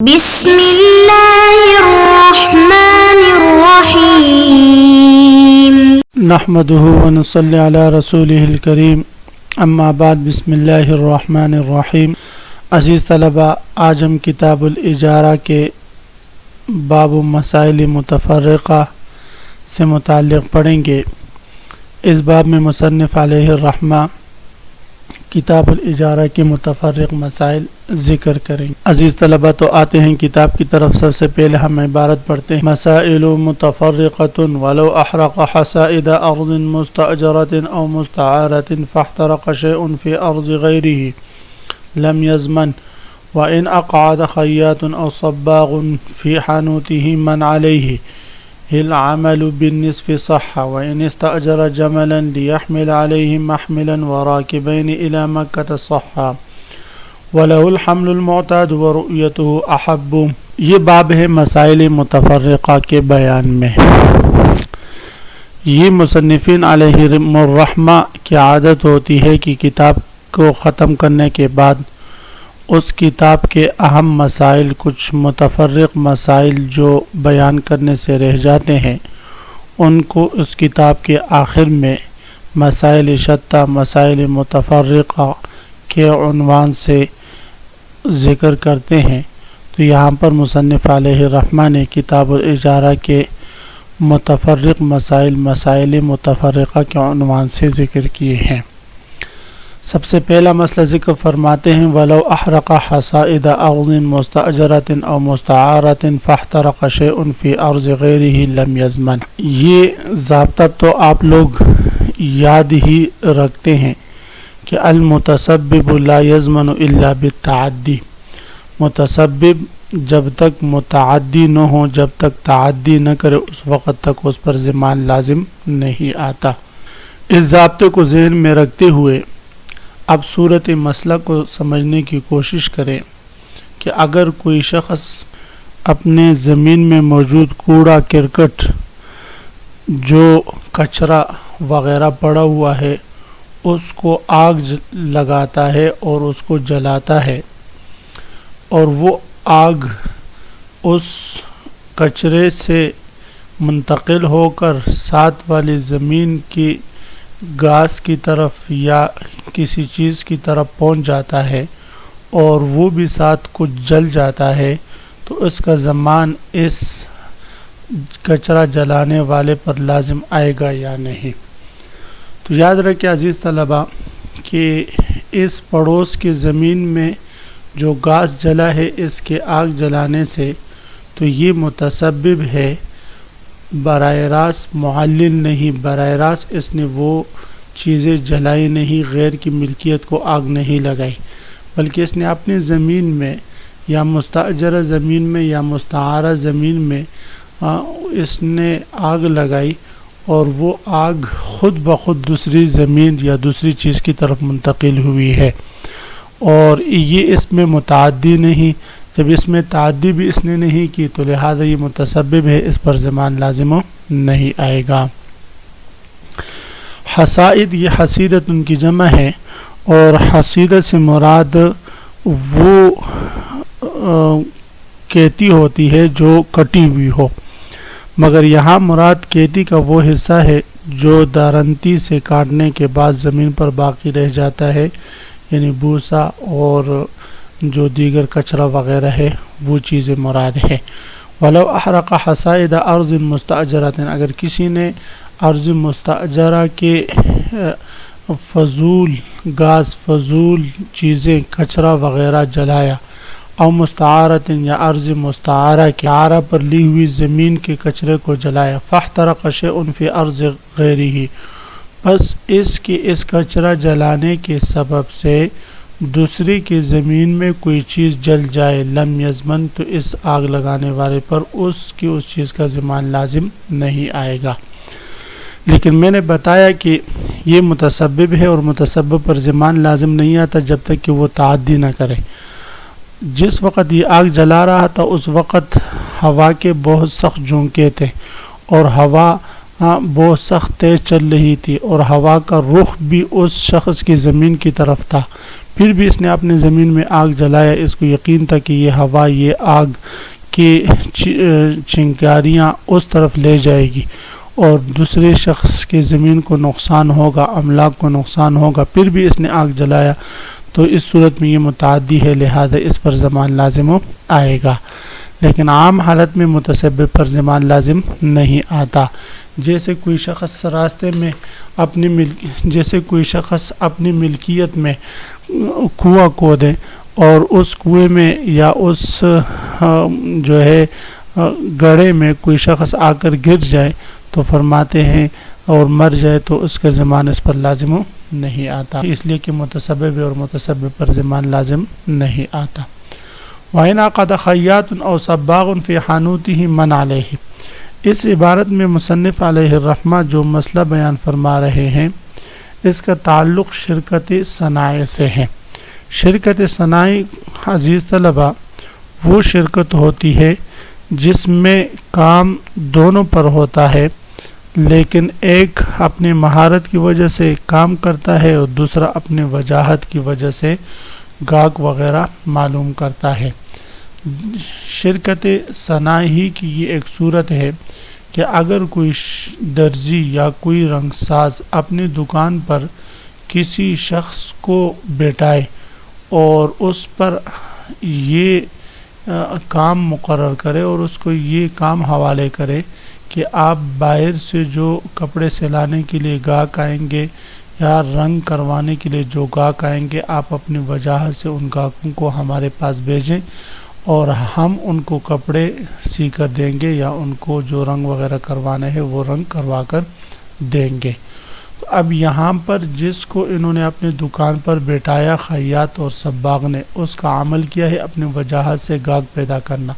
بسم اللہ الرحمن الرحیم نحمده ونصلي على رسوله الكریم اما بعد بسم اللہ الرحمن الرحیم۔ عزیز طلبہ، آج ہم کتاب الاجارہ کے باب مسائل متفرقہ سے متعلق پڑھیں گے۔ اس باب میں مصنف علیہ الرحمہ کتاب الاجارہ کے متفرق مسائل ذکر کریں گے۔ عزیز طلبہ، تو آتے ہیں کتاب کی طرف۔ سب سے پہلے ہم عبارت پڑھتے ہیں: مسائل متفرقۃ ولو احرق حصائد ارض مستأجرۃ او مستعارۃ فاحترق شیء فی ارض غیرہ لم یضمن وان اقعد خیاط او صباغ فی حانوته من علیہ العمل بالنصف صح وإن استأجر جملا ليحمل عليه محملا وراكبين إلى مكة صح وله الحمل المعتاد ورؤيته أحب۔ یہ باب ہے مسائل متفرقہ کے بیان میں۔ یہ مصنفین علیہ الرحمہ کی عادت ہوتی ہے کہ کتاب کو ختم کرنے کے بعد اس کتاب کے اہم مسائل، کچھ متفرق مسائل جو بیان کرنے سے رہ جاتے ہیں، ان کو اس کتاب کے آخر میں مسائل شتہ، مسائل متفرقہ کے عنوان سے ذکر کرتے ہیں۔ تو یہاں پر مصنف علیہ الرحمہ نے کتاب الاجارہ کے متفرق مسائل، مسائل متفرقہ کے عنوان سے ذکر کیے ہیں۔ سب سے پہلا مسئلہ ذکر فرماتے ہیں: وَلَوْ أَحْرَقَ حَصَائِدَ أَرْضٍ مُسْتَأْجَرَةٍ أَوْ مُسْتَعَارَةٍ فَاحْتَرَقَ شَيْءٌ فِي أَرْضِ غَيْرِهِ لَمْ يَضْمَنْ۔ یہ ضابطہ تو آپ لوگ یاد ہی رکھتے ہیں کہ المتسبب لا يضمن إلا بالتعدی۔ متسبب جب تک متعدی نہ ہو، جب تک تعدی نہ کرے، اس وقت تک اس پر ضمان لازم نہیں آتا۔ اس ضابطے کو ذہن میں رکھتے ہوئے اب صورت مسئلہ کو سمجھنے کی کوشش کریں کہ اگر کوئی شخص اپنے زمین میں موجود کوڑا کرکٹ، جو کچرا وغیرہ پڑا ہوا ہے، اس کو آگ لگاتا ہے اور اس کو جلاتا ہے، اور وہ آگ اس کچرے سے منتقل ہو کر ساتھ والی زمین کی گھاس کی طرف یا کسی چیز کی طرف پہنچ جاتا ہے اور وہ بھی ساتھ کچھ جل جاتا ہے، تو اس کا ضمان اس کچرا جلانے والے پر لازم آئے گا یا نہیں؟ تو یاد رکھیں عزیز طلبہ کہ اس پڑوس کی زمین میں جو گھاس جلا ہے، اس کے آگ جلانے سے تو یہ متسبب ہے، براہ راست معلل نہیں، براہ راست اس نے وہ چیزیں جلائی نہیں، غیر کی ملکیت کو آگ نہیں لگائی، بلکہ اس نے اپنی زمین میں یا مستاجرہ زمین میں یا مستعارہ زمین میں اس نے آگ لگائی، اور وہ آگ خود بخود دوسری زمین یا دوسری چیز کی طرف منتقل ہوئی ہے، اور یہ اس میں متعدی نہیں۔ جب اس میں تعدی بھی اس نے نہیں کی تو لہذا یہ متسبب ہے، اس پر ضمان لازم نہیں آئے گا۔ حصائد، یہ حصیدت ان کی جمع ہے، اور حصیدت سے مراد وہ کیتی ہوتی ہے جو کٹی ہوئی ہو، مگر یہاں مراد کیتی کا وہ حصہ ہے جو دارنتی سے کاٹنے کے بعد زمین پر باقی رہ جاتا ہے، یعنی بھوسا اور جو دیگر کچرا وغیرہ ہے، وہ چیزیں مراد ہے۔ وَلَوْ أَحْرَقَ حَصَائِدَ أَرْضٍ مُسْتَأْجَرَةٍ، اگر کسی نے ارض مستأجرہ کے فضول گاز، فضول چیزیں، کچرا وغیرہ جلایا، او مستعارۃ، یا ارض مستعارہ کے عارہ پر لی ہوئی زمین کے کچرے کو جلایا، فاحترق شیء فی ارض غیرہ، بس اس کچرا جلانے کے سبب سے دوسری کی زمین میں کوئی چیز جل جائے، لم یضمن، تو اس آگ لگانے والے پر اس چیز کا ضمان لازم نہیں آئے گا۔ لیکن میں نے بتایا کہ یہ متسبب ہے، اور متسبب پر ضمان لازم نہیں آتا جب تک کہ وہ تعدی نہ کرے۔ جس وقت یہ آگ جلا رہا تھا اس وقت ہوا کے بہت سخت جھونکے تھے، اور ہوا بہت سخت تیز چل رہی تھی، اور ہوا کا رخ بھی اس شخص کی زمین کی طرف تھا۔ پھر بھی اس نے اپنی زمین میں آگ جلایا، اس کو یقین تھا کہ یہ ہوا، یہ آگ کی چنگاریاں اس طرف لے جائے گی اور دوسرے شخص کی زمین کو نقصان ہوگا، املاک کو نقصان ہوگا، پھر بھی اس نے آگ جلایا، تو اس صورت میں یہ متعدی ہے، لہذا اس پر زمان لازم آئے گا۔ لیکن عام حالت میں متسبب پر زمان لازم نہیں آتا۔ جیسے کوئی شخص راستے میں اپنی ملکیت میں کنواں کھودے اور اس کنویں میں یا اس جو ہے گڑھے میں کوئی شخص آ کر گر جائے تو فرماتے ہیں اور مر جائے تو اس کا زمان اس پر لازم نہیں آتا، اس لیے کہ متسبب اور متسبب پر زمان لازم نہیں آتا۔ وَإِنْ عَقَدَ خَيَّاطٌ أَوْ صَبَّاغٌ فِي حَانُوتِهِ مَنْ عَلَيْهِ، اس عبارت میں مصنف علیہ الرحمہ جو مسئلہ بیان فرما رہے ہیں اس کا تعلق شرکت صنائع سے ہے۔ شرکت صنائع عزیز طلبہ وہ شرکت ہوتی ہے جس میں کام دونوں پر ہوتا ہے، لیکن ایک اپنی مہارت کی وجہ سے کام کرتا ہے اور دوسرا اپنی وجاہت کی وجہ سے گاہک وغیرہ معلوم کرتا ہے۔ شرکت صناعی کی یہ ایک صورت ہے کہ اگر کوئی درزی یا کوئی رنگ ساز اپنی دکان پر کسی شخص کو بیٹھائے اور اس پر یہ کام مقرر کرے اور اس کو یہ کام حوالے کرے کہ آپ باہر سے جو کپڑے سلانے کے لیے گاہک آئیں گے یا رنگ کروانے کے لیے جو گاہک آئیں گے، آپ اپنی وجاہت سے ان گاہکوں کو ہمارے پاس بھیجیں اور ہم ان کو کپڑے سی کر دیں گے یا ان کو جو رنگ وغیرہ کروانا ہے وہ رنگ کروا کر دیں گے۔ تو اب یہاں پر جس کو انہوں نے اپنی دکان پر بیٹھایا خیاط اور صباغ نے، اس کا عمل کیا ہے اپنی وجاہت سے گاہک پیدا کرنا،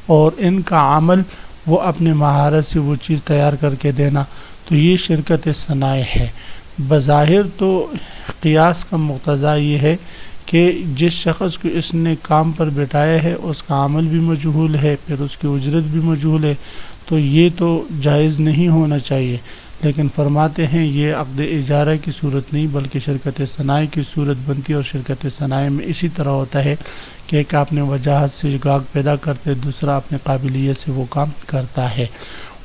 اور ان کا عمل وہ اپنی مہارت سے وہ چیز تیار کر کے دینا، تو یہ شرکت صنائع ہے۔ بظاہر تو قیاس کا مقتضا یہ ہے کہ جس شخص کو اس نے کام پر بٹھایا ہے اس کا عمل بھی مجہول ہے، پھر اس کی اجرت بھی مجہول ہے، تو یہ تو جائز نہیں ہونا چاہیے، لیکن فرماتے ہیں یہ عقد اجارہ کی صورت نہیں بلکہ شرکت صنائع کی صورت بنتی ہے، اور شرکت صنائع میں اسی طرح ہوتا ہے کہ ایک اپنے وجاہت سے گاہک پیدا کرتے، دوسرا اپنے قابلیت سے وہ کام کرتا ہے۔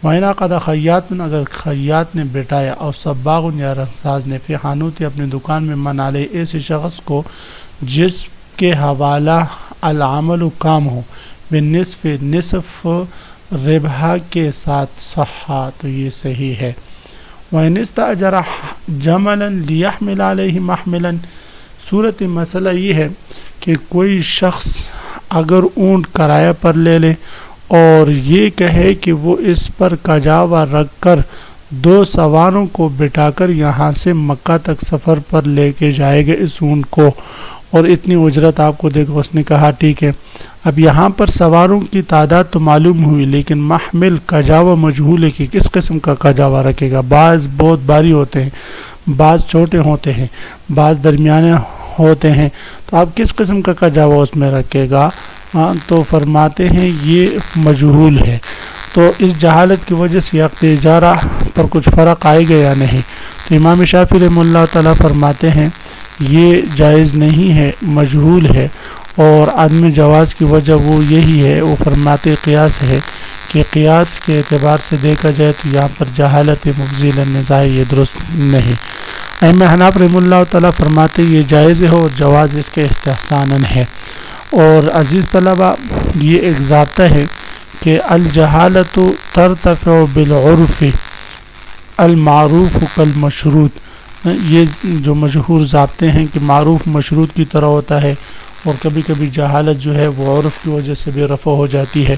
وَإِنْ عَقَدَ خَيَّاطٌ، اگر خیاط نے بیٹھایا، اور صباغ یا رنگساز نے فی حانوت اپنی دکان میں من علیہ ایسے شخص کو جس کے حوالہ العمل کام ہو بالنصف نصف ربح کے ساتھ، صحا تو یہ صحیح ہے۔ وَإِنْ اسْتَأْجَرَ جَمَلًا لِيَحْمِلَ عَلَيْهِ مَحْمِلًا، صورت مسئلہ یہ ہے کہ کوئی شخص اگر اونٹ کرایہ پر لے لے اور یہ کہے کہ وہ اس پر کجاوا رکھ کر 2 سواروں کو بٹھا کر یہاں سے مکہ تک سفر پر لے کے جائے گا اس اونٹ کو، اور اتنی اجرت آپ کو دے گا، اس نے کہا ٹھیک ہے۔ اب یہاں پر سواروں کی تعداد تو معلوم ہوئی، لیکن محمل کجاوا مجہول ہے کہ کس قسم کا کجاوا رکھے گا۔ بعض بہت بھاری ہوتے ہیں، بعض چھوٹے ہوتے ہیں، بعض درمیانے ہوتے ہیں، تو آپ کس قسم کا کجاوا اس میں رکھے گا؟ تو فرماتے ہیں یہ مجہول ہے، تو اس جہالت کی وجہ سے عقد اجارہ پر کچھ فرق آئے گا یا نہیں؟ تو امام شافعی رحمہ اللہ تعالیٰ فرماتے ہیں یہ جائز نہیں ہے، مجہول ہے، اور عدم جواز کی وجہ وہ یہی ہے، وہ فرماتے قیاس ہے کہ قیاس کے اعتبار سے دیکھا جائے تو یہاں پر جہالت مبذل النزاع یہ درست نہیں۔ ائمہ حناف رحمہ اللہ تعالیٰ فرماتے یہ جائز ہے اور جواز اس کے استحساناً ہے۔ اور عزیز طلبہ یہ ایک ضابطہ ہے کہ الجہالت ترتفع بالعرف المعروف کالمشروط، یہ جو مشہور ضابطے ہیں کہ معروف مشروط کی طرح ہوتا ہے، اور کبھی کبھی جہالت جو ہے وہ عرف کی وجہ سے بھی رفع ہو جاتی ہے۔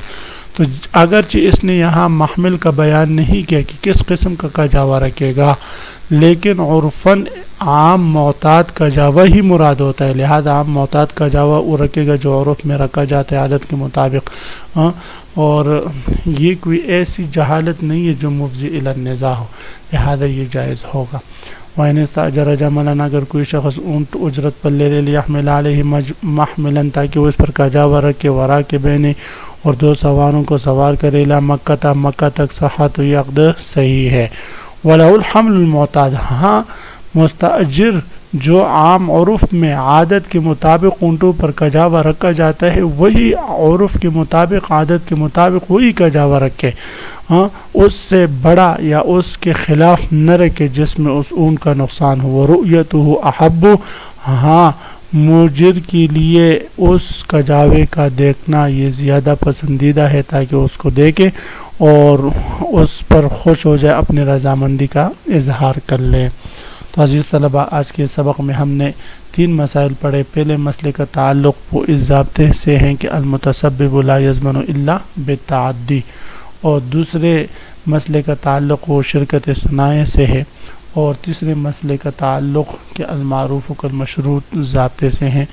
تو اگرچہ اس نے یہاں محمل کا بیان نہیں کیا کہ کس قسم کا کجاوا رکھے گا، لیکن عرفاً عام معتاد کجاوا ہی مراد ہوتا ہے، لہذا عام معتاد کجاوا وہ رکھے گا جو عرف میں رکھا جاتا ہے عادت کے مطابق، اور یہ کوئی ایسی جہالت نہیں ہے جو مفضی الی النزاع ہو، لہذا یہ جائز ہوگا۔ وَإِنْ اسْتَأْجَرَ جَمَلًا، اگر کوئی شخص اونٹ اجرت پر لے لے لِيَحْمِلَ عَلَيْهِ مَحْمِلًا، تاکہ وہ اس پر کجاوا رکھے، وَرَاكِبَيْنِ، اور 2 سواروں کو سوار کرے، إِلَى مکہ، مکہ تک، صحا تو یہ عقد صحیح ہے۔ وَلَهُ الْحَمْلُ الْمُعْتَادُ، ہاں مستأجر جو عام عرف میں عادت کے مطابق اونٹوں پر کجاوا رکھا جاتا ہے وہی عرف کے مطابق عادت کے مطابق وہی کجاوا رکھے، اس سے بڑا یا اس کے خلاف نہ رکھے جس میں اس اونٹ کا نقصان ہو۔ رؤیتہ احب، ہاں مجر کے لیے اس کجاوے کا دیکھنا یہ زیادہ پسندیدہ ہے تاکہ اس کو دیکھے اور اس پر خوش ہو جائے، اپنی رضامندی کا اظہار کر لے۔ تو عزیز طلبہ، آج کے سبق میں ہم نے 3 مسائل پڑھے۔ پہلے مسئلے کا تعلق وہ اس ضابطے سے ہیں کہ المتسبب لا یضمن الا بالتعدی، اور دوسرے مسئلے کا تعلق وہ شرکت ثنائیہ سے ہے، اور تیسرے مسئلے کا تعلق کہ المعروف کالمشروط ضابطے سے ہیں۔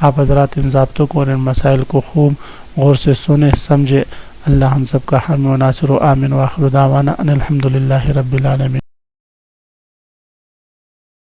آپ حضرات ان ضابطوں کو اور ان مسائل کو خوب غور سے سنیں سمجھے۔ اللہ ہم سب کا حامی و ناصر و آمین، وآخر دعوانا ان الحمدللہ رب العالمین۔